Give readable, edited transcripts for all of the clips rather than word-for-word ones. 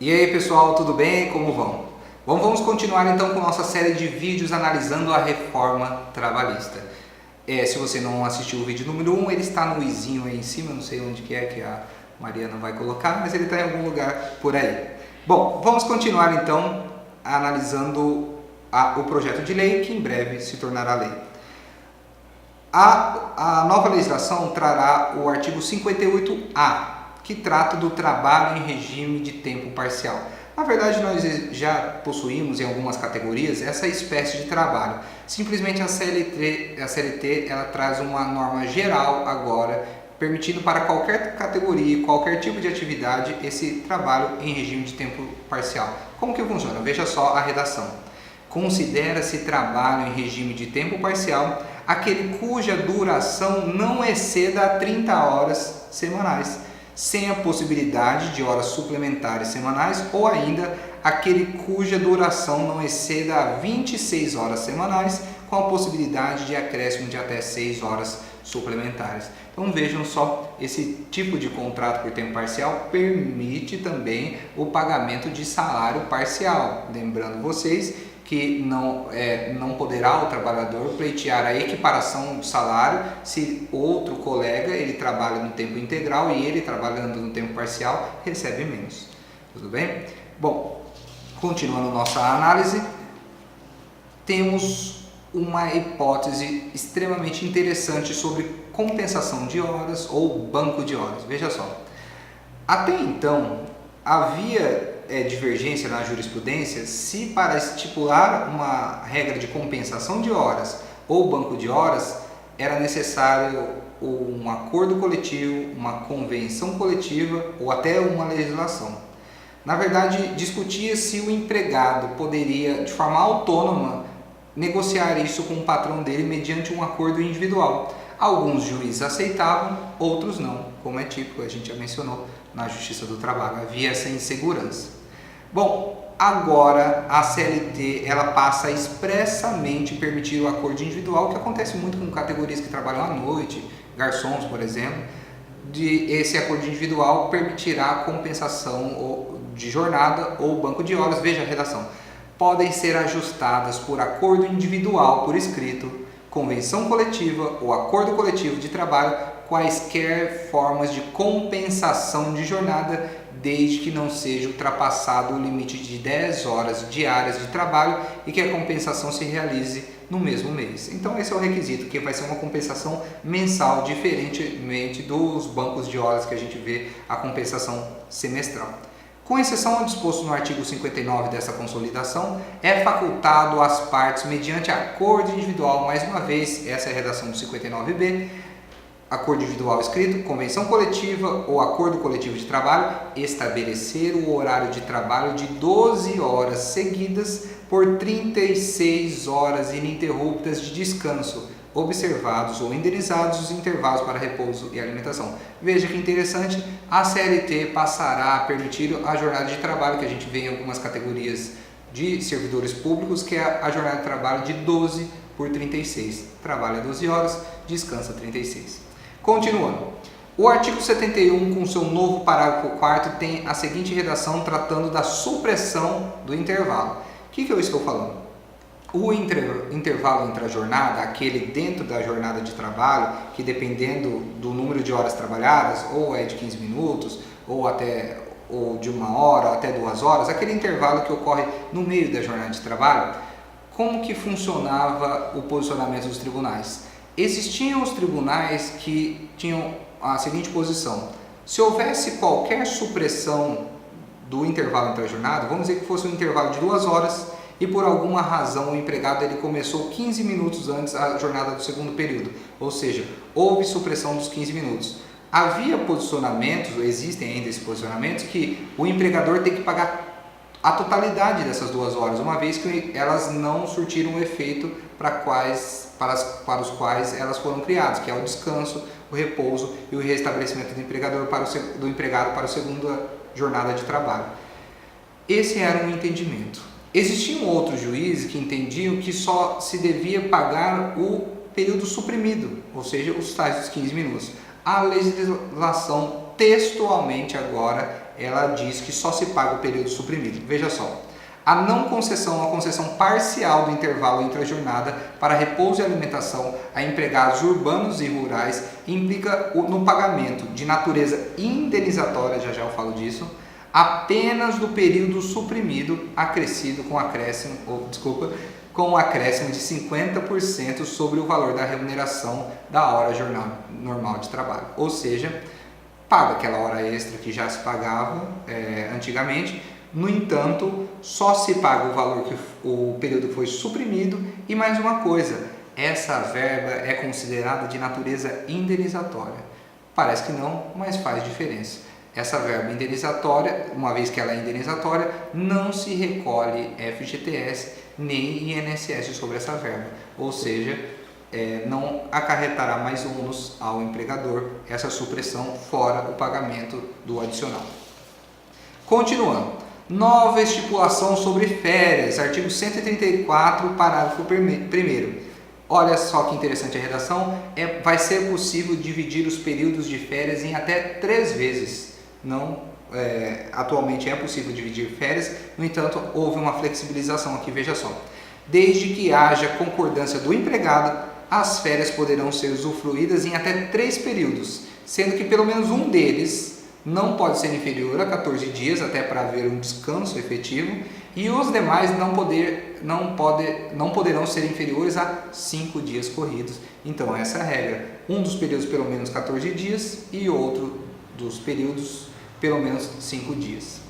E aí pessoal, tudo bem? Como vão? Bom, vamos continuar então com nossa série de vídeos analisando a reforma trabalhista. Se você não assistiu o vídeo número 1, ele está no izinho aí em cima, não sei onde que a Mariana vai colocar, mas ele está em algum lugar por aí. Bom, vamos continuar então analisando o projeto de lei que em breve se tornará lei. A nova legislação trará o artigo 58A, que trata do trabalho em regime de tempo parcial. Na verdade, nós já possuímos em algumas categorias essa espécie de trabalho. Simplesmente a CLT ela traz uma norma geral agora, permitindo para qualquer categoria, qualquer tipo de atividade, esse trabalho em regime de tempo parcial. Como que funciona? Veja só a redação. Considera-se trabalho em regime de tempo parcial aquele cuja duração não exceda 30 horas semanais, sem a possibilidade de horas suplementares semanais, ou ainda aquele cuja duração não exceda 26 horas semanais, com a possibilidade de acréscimo de até 6 horas suplementares. Então vejam só, esse tipo de contrato por tempo parcial permite também o pagamento de salário parcial. Lembrando vocês que não poderá o trabalhador pleitear a equiparação de salário se outro colega ele trabalha no tempo integral e ele trabalhando no tempo parcial recebe menos. Tudo bem? Bom, continuando nossa análise, temos uma hipótese extremamente interessante sobre compensação de horas ou banco de horas. Veja só, até então havia divergência na jurisprudência se para estipular uma regra de compensação de horas ou banco de horas era necessário um acordo coletivo, uma convenção coletiva ou até uma legislação. Na verdade, discutia se o empregado poderia, de forma autônoma, negociar isso com o patrão dele mediante um acordo individual. Alguns juízes aceitavam, outros não, como é típico, a gente já mencionou na Justiça do Trabalho, havia essa insegurança. Bom, agora a CLT ela passa a expressamente permitir o acordo individual, que acontece muito com categorias que trabalham à noite, garçons, por exemplo. Esse acordo individual permitirá a compensação de jornada ou banco de horas. Veja a redação. Podem ser ajustadas por acordo individual por escrito, convenção coletiva ou acordo coletivo de trabalho, quaisquer formas de compensação de jornada, desde que não seja ultrapassado o limite de 10 horas diárias de trabalho e que a compensação se realize no mesmo mês. Então esse é o requisito, que vai ser uma compensação mensal, diferentemente dos bancos de horas que a gente vê a compensação semestral. Com exceção ao disposto no artigo 59 dessa consolidação, é facultado às partes, mediante acordo individual, mais uma vez, essa é a redação do 59B, acordo individual escrito, convenção coletiva ou acordo coletivo de trabalho, estabelecer o horário de trabalho de 12 horas seguidas por 36 horas ininterruptas de descanso, observados ou indenizados os intervalos para repouso e alimentação. Veja que interessante, a CLT passará a permitir a jornada de trabalho, que a gente vê em algumas categorias de servidores públicos, que é a jornada de trabalho de 12 por 36. Trabalha 12 horas, descansa 36. Continuando, o artigo 71, com seu novo parágrafo 4º, tem a seguinte redação tratando da supressão do intervalo. O que eu estou falando? O intervalo entre a jornada, aquele dentro da jornada de trabalho, que dependendo do número de horas trabalhadas, ou é de 15 minutos, ou de 1 hora, ou até 2 horas, aquele intervalo que ocorre no meio da jornada de trabalho, como que funcionava o posicionamento dos tribunais? Existiam os tribunais que tinham a seguinte posição: se houvesse qualquer supressão do intervalo entre a jornada, vamos dizer que fosse um intervalo de 2 horas e por alguma razão o empregado ele começou 15 minutos antes a jornada do segundo período, ou seja, houve supressão dos 15 minutos. Havia posicionamentos, existem ainda esses posicionamentos, que o empregador tem que pagar a totalidade dessas 2 horas, uma vez que elas não surtiram o efeito para os quais elas foram criadas, que é o descanso, o repouso e o restabelecimento do empregado para a segunda jornada de trabalho. Esse era um entendimento. Existiam outros juízes que entendiam que só se devia pagar o período suprimido, ou seja, os tais dos 15 minutos. A legislação textualmente agora ela diz que só se paga o período suprimido. Veja só. A não concessão, a concessão parcial do intervalo entre a jornada para repouso e alimentação a empregados urbanos e rurais implica no pagamento de natureza indenizatória, já eu falo disso, apenas do período suprimido acrescido com com o acréscimo de 50% sobre o valor da remuneração da hora jornal normal de trabalho. Ou seja, paga aquela hora extra que já se pagava antigamente. No entanto, só se paga o valor que o período foi suprimido. E mais uma coisa, essa verba é considerada de natureza indenizatória. Parece que não, mas faz diferença. Essa verba indenizatória, uma vez que ela é indenizatória, não se recolhe FGTS nem INSS sobre essa verba. Ou seja, não acarretará mais ônus ao empregador essa supressão fora o pagamento do adicional. Continuando. Nova estipulação sobre férias, artigo 134, parágrafo 1º. Olha só que interessante a redação, vai ser possível dividir os períodos de férias em até 3 vezes. Atualmente é possível dividir férias, no entanto, houve uma flexibilização aqui, veja só. Desde que haja concordância do empregado, as férias poderão ser usufruídas em até 3 períodos, sendo que pelo menos um deles não pode ser inferior a 14 dias, até para haver um descanso efetivo, e os demais não poderão ser inferiores a 5 dias corridos. Então essa é a regra, um dos períodos pelo menos 14 dias e outro dos períodos pelo menos 5 dias.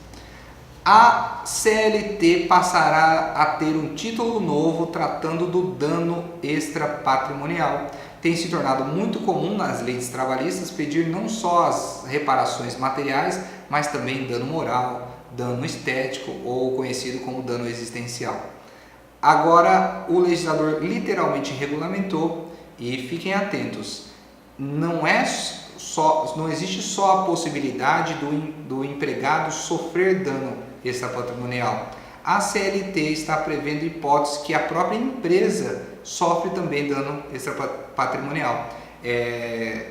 A CLT passará a ter um título novo tratando do dano extrapatrimonial. Tem se tornado muito comum nas leis trabalhistas pedir não só as reparações materiais, mas também dano moral, dano estético ou conhecido como dano existencial. Agora o legislador literalmente regulamentou, e fiquem atentos, não existe só a possibilidade do empregado sofrer dano extrapatrimonial. A CLT está prevendo hipóteses que a própria empresa sofre também dano extrapatrimonial.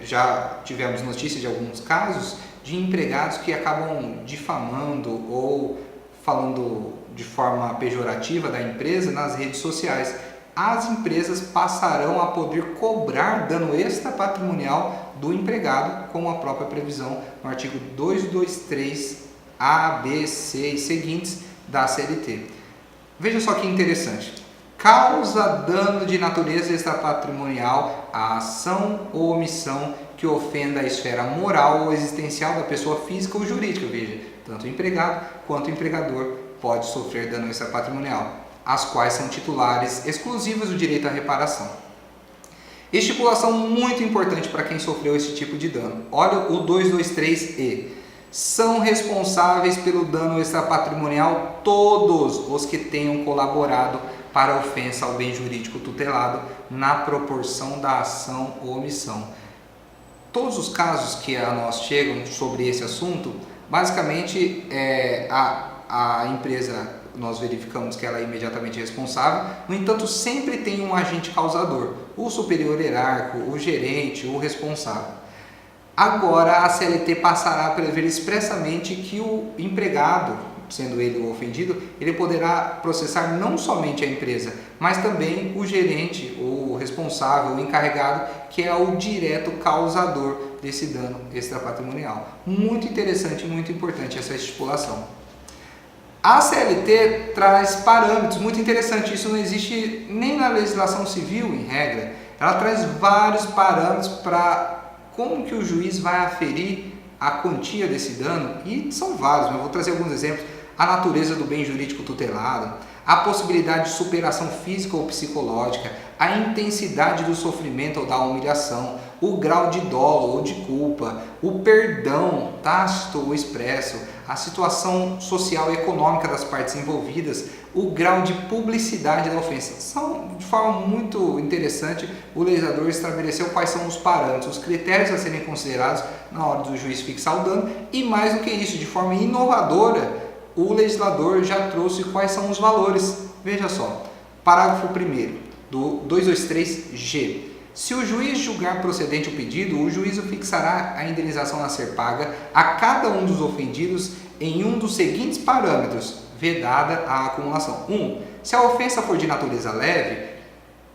Já tivemos notícias de alguns casos de empregados que acabam difamando ou falando de forma pejorativa da empresa nas redes sociais. As empresas passarão a poder cobrar dano extrapatrimonial do empregado com a própria previsão no artigo 223 A, B, C e seguintes da CLT. Veja só que interessante. Causa dano de natureza extrapatrimonial a ação ou omissão que ofenda a esfera moral ou existencial da pessoa física ou jurídica. Veja, tanto o empregado quanto o empregador pode sofrer dano extrapatrimonial, as quais são titulares exclusivos do direito à reparação. Estipulação muito importante para quem sofreu esse tipo de dano. Olha o 223E. São responsáveis pelo dano extrapatrimonial todos os que tenham colaborado para a ofensa ao bem jurídico tutelado na proporção da ação ou omissão. Todos os casos que a nós chegam sobre esse assunto, basicamente a empresa, nós verificamos que ela é imediatamente responsável, no entanto sempre tem um agente causador, o superior hierárquico, o gerente, o responsável. Agora a CLT passará a prever expressamente que o empregado, sendo ele o ofendido, ele poderá processar não somente a empresa, mas também o gerente, o responsável, o encarregado, que é o direto causador desse dano extrapatrimonial. Muito interessante e muito importante essa estipulação. A CLT traz parâmetros, muito interessante, isso não existe nem na legislação civil, em regra. Ela traz vários parâmetros para como que o juiz vai aferir a quantia desse dano, e são vários, mas eu vou trazer alguns exemplos. A natureza do bem jurídico tutelado, a possibilidade de superação física ou psicológica, a intensidade do sofrimento ou da humilhação, o grau de dolo ou de culpa, o perdão tácito ou expresso, a situação social e econômica das partes envolvidas, o grau de publicidade da ofensa. De forma muito interessante, o legislador estabeleceu quais são os parâmetros, os critérios a serem considerados na hora do juiz fixar o dano, e mais do que isso, de forma inovadora, o legislador já trouxe quais são os valores. Veja só, parágrafo 1º do 223G. Se o juiz julgar procedente o pedido, o juízo fixará a indenização a ser paga a cada um dos ofendidos em um dos seguintes parâmetros, vedada a acumulação. 1. Se a ofensa for de natureza leve,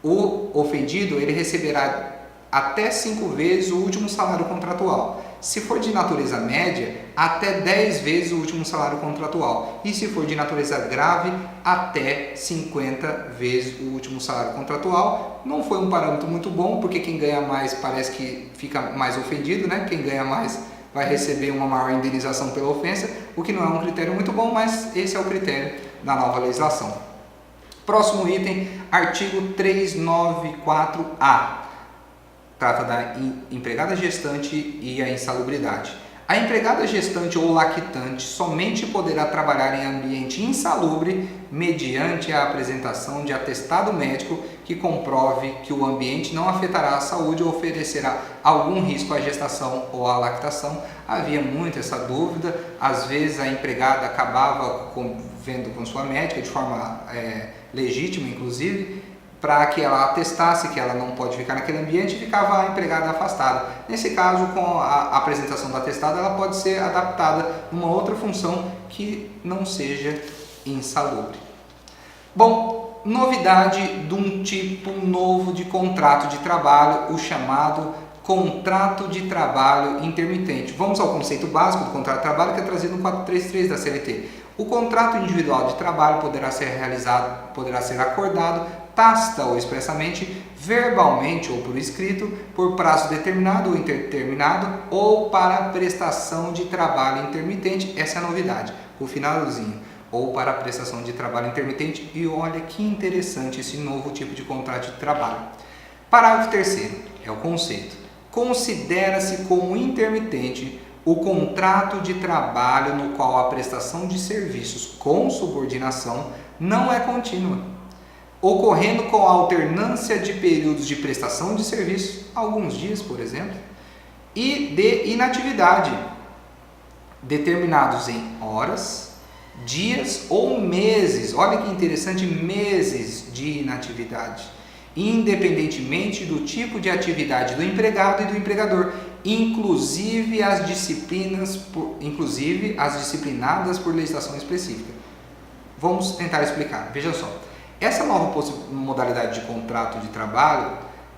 o ofendido ele receberá até 5 vezes o último salário contratual. Se for de natureza média, até 10 vezes o último salário contratual. E se for de natureza grave, até 50 vezes o último salário contratual. Não foi um parâmetro muito bom, porque quem ganha mais parece que fica mais ofendido, né? Quem ganha mais vai receber uma maior indenização pela ofensa, o que não é um critério muito bom, mas esse é o critério da nova legislação. Próximo item, artigo 394-A. Trata da empregada gestante e a insalubridade. A empregada gestante ou lactante somente poderá trabalhar em ambiente insalubre mediante a apresentação de atestado médico que comprove que o ambiente não afetará a saúde ou oferecerá algum risco à gestação ou à lactação. Havia muito essa dúvida, às vezes a empregada acabava vendo com sua médica de forma legítima, inclusive, para que ela atestasse que ela não pode ficar naquele ambiente e ficava a empregada afastada. Nesse caso, com a apresentação do atestado, ela pode ser adaptada numa outra função que não seja insalubre. Bom, novidade de um tipo novo de contrato de trabalho, o chamado contrato de trabalho intermitente. Vamos ao conceito básico do contrato de trabalho que é trazido no 433 da CLT. O contrato individual de trabalho poderá ser acordado tácita ou expressamente, verbalmente ou por escrito, por prazo determinado ou indeterminado ou para prestação de trabalho intermitente. Essa é a novidade, o finalzinho, ou para prestação de trabalho intermitente. E olha que interessante esse novo tipo de contrato de trabalho. Parágrafo 3º é o conceito. Considera-se como intermitente o contrato de trabalho no qual a prestação de serviços com subordinação não é contínua, ocorrendo com a alternância de períodos de prestação de serviços, alguns dias, por exemplo, e de inatividade, determinados em horas, dias ou meses. Olha que interessante, meses de inatividade, independentemente do tipo de atividade do empregado e do empregador, inclusive as disciplinadas por legislação específica. Vamos tentar explicar. Veja só. Essa nova modalidade de contrato de trabalho,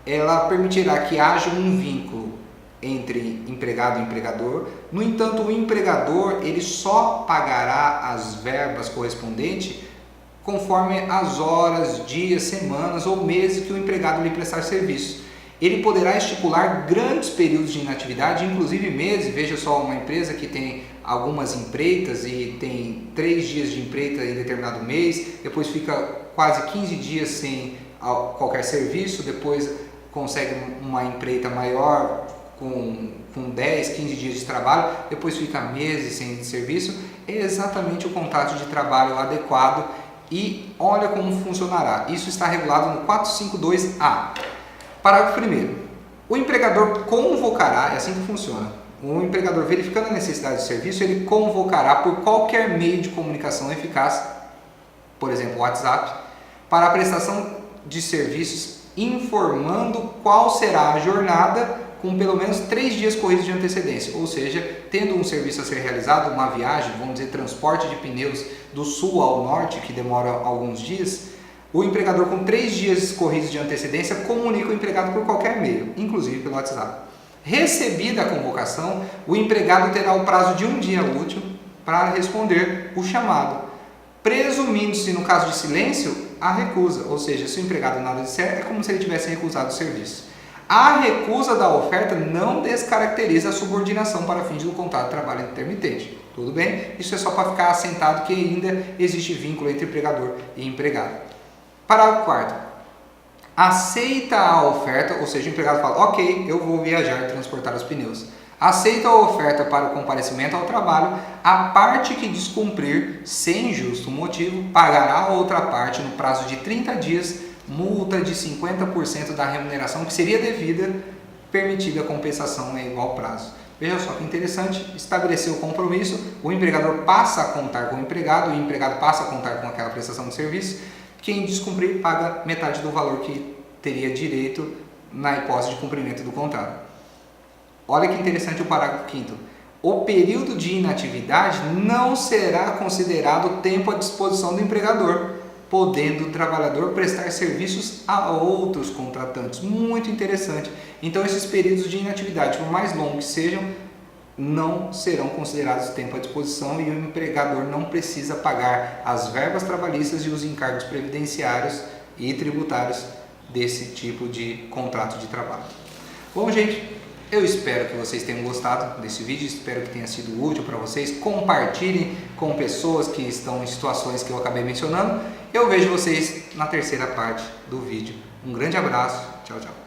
ela permitirá que haja um vínculo entre empregado e empregador. No entanto, o empregador ele só pagará as verbas correspondentes conforme as horas, dias, semanas ou meses que o empregado lhe prestar serviço. Ele poderá estipular grandes períodos de inatividade, inclusive meses. Veja só, uma empresa que tem algumas empreitas e tem 3 dias de empreita em determinado mês, depois fica quase 15 dias sem qualquer serviço, depois consegue uma empreita maior com 10, 15 dias de trabalho, depois fica meses sem serviço. É exatamente o contrato de trabalho adequado e olha como funcionará. Isso está regulado no 452A. Parágrafo 1º. O empregador convocará, é assim que funciona, o empregador verificando a necessidade de serviço, ele convocará por qualquer meio de comunicação eficaz, por exemplo, WhatsApp, para a prestação de serviços, informando qual será a jornada com pelo menos 3 dias corridos de antecedência, ou seja, tendo um serviço a ser realizado, uma viagem, vamos dizer, transporte de pneus do sul ao norte, que demora alguns dias, o empregador com 3 dias corridos de antecedência comunica o empregado por qualquer meio, inclusive pelo WhatsApp. Recebida a convocação, o empregado terá o prazo de 1 dia útil para responder o chamado, presumindo-se, no caso de silêncio, a recusa, ou seja, se o empregado nada disser, é como se ele tivesse recusado o serviço. A recusa da oferta não descaracteriza a subordinação para fins do contrato de trabalho intermitente. Tudo bem? Isso é só para ficar assentado que ainda existe vínculo entre empregador e empregado. Parágrafo 4º. Aceita a oferta, ou seja, o empregado fala, ok, eu vou viajar e transportar os pneus. Aceita a oferta para o comparecimento ao trabalho, a parte que descumprir, sem justo motivo, pagará a outra parte no prazo de 30 dias, multa de 50% da remuneração que seria devida, permitida a compensação em igual prazo. Veja só que interessante, estabeleceu o compromisso, o empregador passa a contar com o empregado, e o empregado passa a contar com aquela prestação de serviço. Quem descumprir paga metade do valor que teria direito na hipótese de cumprimento do contrato. Olha que interessante o parágrafo 5º. o período de inatividade não será considerado tempo à disposição do empregador, podendo o trabalhador prestar serviços a outros contratantes. Muito interessante. Então, esses períodos de inatividade, por mais longos que sejam, não serão considerados tempo à disposição e o empregador não precisa pagar as verbas trabalhistas e os encargos previdenciários e tributários desse tipo de contrato de trabalho. Bom, gente, eu espero que vocês tenham gostado desse vídeo, espero que tenha sido útil para vocês. Compartilhem com pessoas que estão em situações que eu acabei mencionando. Eu vejo vocês na terceira parte do vídeo. Um grande abraço, tchau, tchau.